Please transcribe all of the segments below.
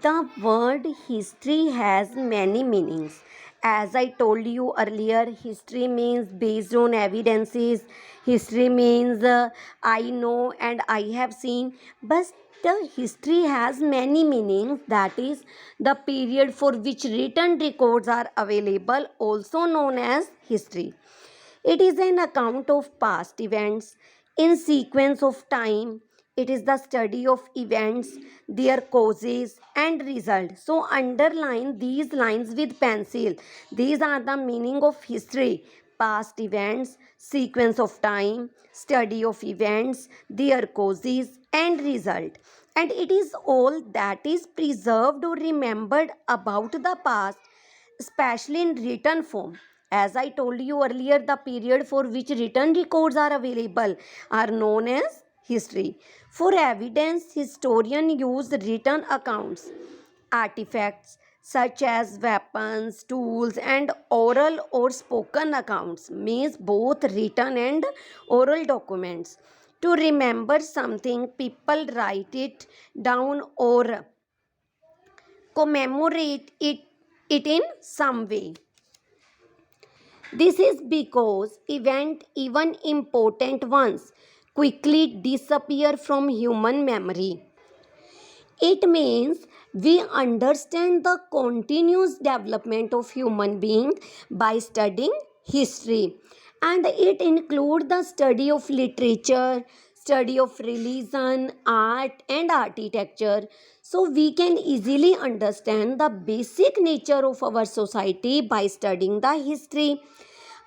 The word history has many meanings. As I told you earlier, history means based on evidences. History means I know and I have seen. But the history has many meanings. That is the period for which written records are available, also known as history. It is an account of past events in sequence of time. It is the study of events, their causes and results. So underline these lines with pencil. These are the meaning of history. Past events, sequence of time, study of events, their causes and result. And it is all that is preserved or remembered about the past, especially in written form. As I told you earlier, the period for which written records are available are known as history. For evidence, historians use written accounts, artifacts such as weapons, tools, and oral or spoken accounts, means both written and oral documents. To remember something, people write it down or commemorate it in some way. This is because events, even important ones, quickly disappear from human memory. It means we understand the continuous development of human being by studying history, and it includes the study of literature, study of religion, art and architecture. So we can easily understand the basic nature of our society by studying the history.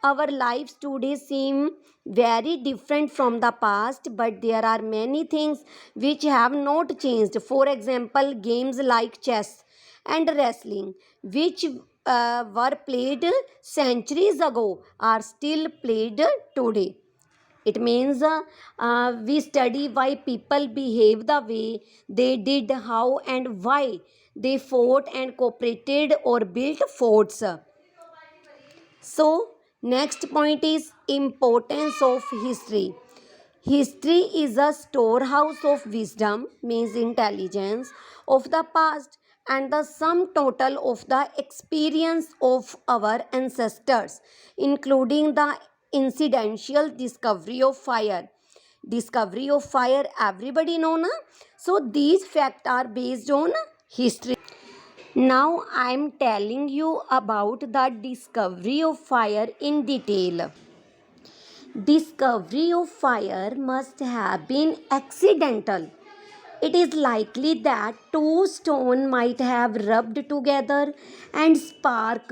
Our lives today seem very different from the past, but there are many things which have not changed. For example, games like chess and wrestling, which were played centuries ago, are still played today. It means we study why people behave the way they did, how and why they fought and cooperated or built forts. So, next point is importance of history. History is a storehouse of wisdom, means intelligence of the past and the sum total of the experience of our ancestors, including the incidental discovery of fire. Discovery of fire, everybody know na? So these facts are based on history. Now I am telling you about the discovery of fire in detail. Discovery of fire must have been accidental. It is likely that two stones might have rubbed together and spark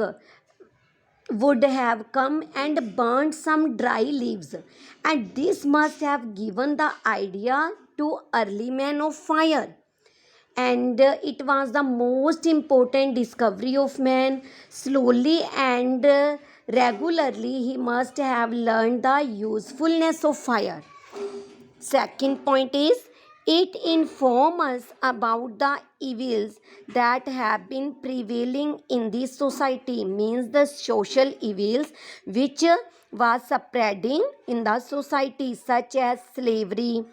would have come and burned some dry leaves, and this must have given the idea to early men of fire. And it was the most important discovery of man. Slowly and regularly he must have learned the usefulness of fire. Second point is it informs us about the evils that have been prevailing in this society, means the social evils which was spreading in the society, such as slavery,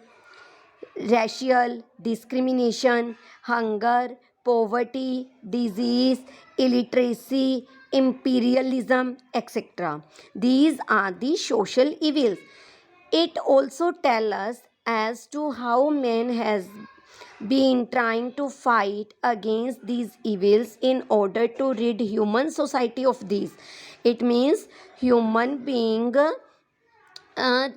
racial discrimination, hunger, poverty, disease, illiteracy, imperialism, etc. These are the social evils. It also tells us as to how man has been trying to fight against these evils in order to rid human society of these. It means human being uh,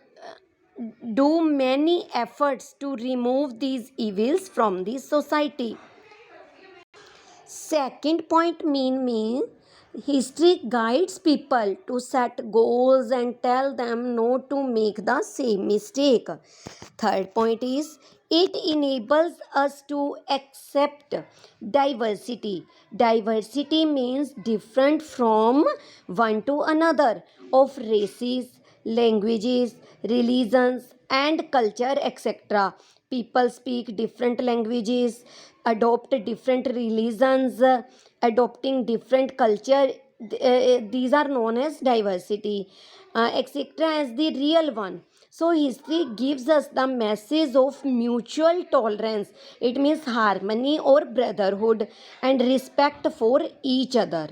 do many efforts to remove these evils from the society. Second point mean history guides people to set goals and tell them not to make the same mistake. Third point is it enables us to accept diversity. Diversity means different from one to another of races, languages, religions, and culture, etc. People speak different languages, adopt different religions, adopting different culture. These are known as diversity, etc. as the real one. So history gives us the message of mutual tolerance. It means harmony or brotherhood and respect for each other.